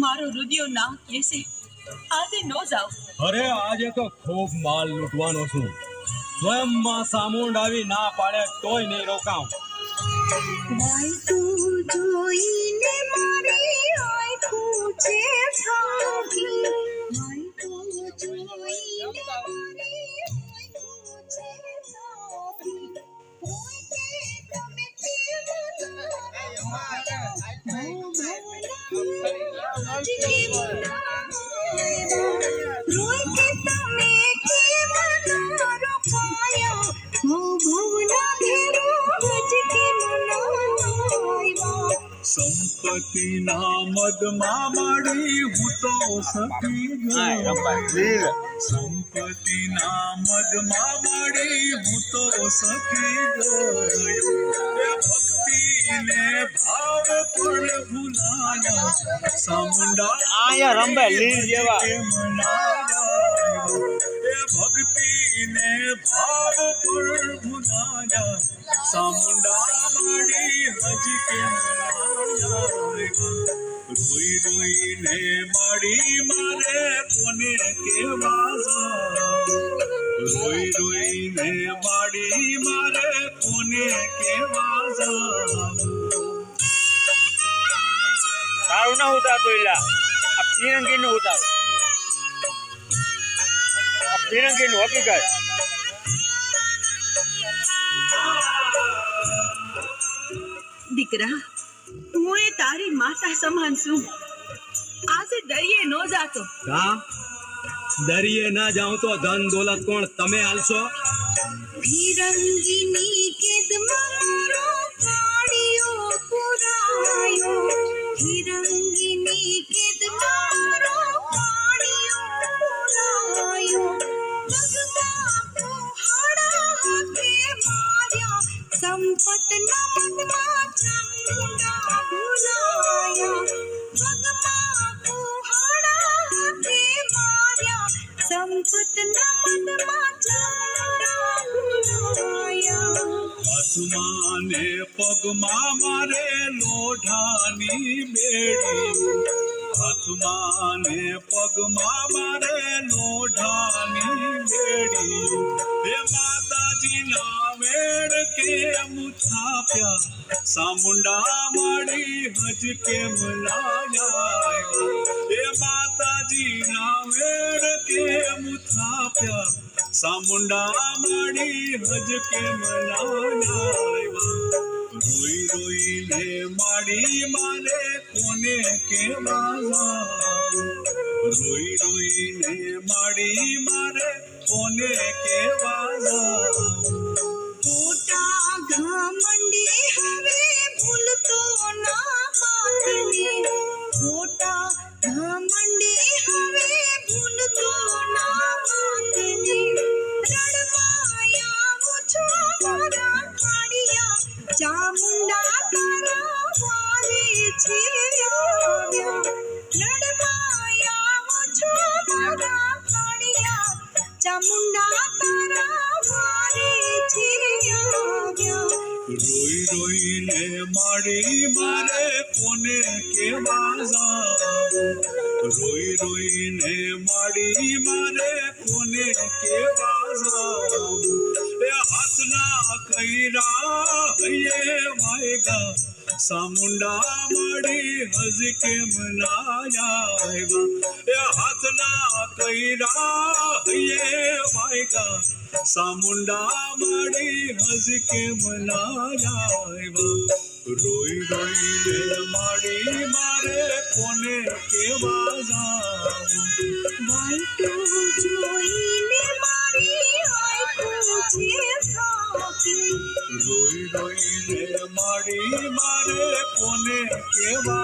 મારો રુદિયો ના કેસે આજે નો જાવ. અરે આજે તો ખૂબ માલ લૂંટવાનો છું. સ્વયં માં સામુંડ આવી ના પાડે તોય નહીં રોકાઉં. ભાઈ તું જોઈને મારી આંખો છે સાકી. ભાઈ તું જોઈને મારી આંખો છે સાકી. કોઈ કે તમે કેમ રોય કે તમે કેમ રોકાયા. હો ભવના ઘેરો હજ કે મનાવ્યા. સંપત્તિ ના મદમાં માડી હું તો સખી ગયો. સંપત્તિ ના મદમાં માડી હું તો સખી ગયો. ભક્તિ ને ભાવ પણ ભૂલાયા. સામુંડા આયા રંબે લીલ જેવા ભક્તિ ને ભાવ પણ ભૂલાયા. સામુંડા માડી હજી કેમ રોઈ રોઈને માડી મારે કોને કેવા જાઉં. રોઈ રોઈને માડી મારે કોને કેવા જાઉં. તારું ના ઉતારતો એલા આ ફિરંગી નું ઉતાર. આ ફિરંગી નું હકીકત. દીકરા, હું એ તારી માતા સમાન છું. આજે દરિયે નો જાતો. કા દરિયે ના જાઉં તો ધન દોલત કોણ તમે આલશો? ફિરંગીની કેદમાં મારો કાળિયો પુરાયો. ફિરંગીની કેદમાં મારો કાળિયો પુરાયો. પગમાં કુહાડા હાથે માર્યા. સંપતના મદમાં ચામુંડા ભૂલાયા. પગમાં કુહાડા હાથે માર્યા. સંપતના મદમાં ચામુંડા ભૂલાયા. હાથમાં ને પગમાં મારે લોઢાની બેડી. હાથમાં ને પગમાં મારે લોઢાની બેડી. હે માતાજી ના વેણ કેમ થાપ્યા. સામુંડા માડી હજ કેમ લાયા. હે માતાજી ના વેણ કેમ થાપ્યા. સામુંડા માડી હજ કેમ લાયા. રોઈ રોઈને માડી મારે કોને કેવા જાઉં. રોઈ રોઈને માડી મારે કોને કેવા જાઉં. મોટા ઘમંડી હવે ભૂલતો ના માતને. મોટા ઘમંડી હવે ભૂલતો ના માતને. રડવાયા ઓછો મારા કાળિયા. ચામુંડા તારા વારે છે આવ્યા. રડવાયા ઓછો મારા કાળિયા. ચામુંડા તારા વારે છે આવ્યા. રોઈ રોઈને માડી મારે કોને કેવા જાઉં. રોઈ રોઈને માડી મારે કોને કેવા જાઉં. એ હાથના કૈરા હૈયે વાયગા. સામુંડા માડી હજ કેમ લાયા. એ હાથના કૈરા હૈયે વાયગા. સામુંડા માડી હજ કેમ લાયા. રોઈ રોઈને માડી મારે કોને કેવા જાઉં. ભાઈ તું જોઈને મારી આંખો છે સાકી. રોઈ રોઈને માડી મારે કોને કેવા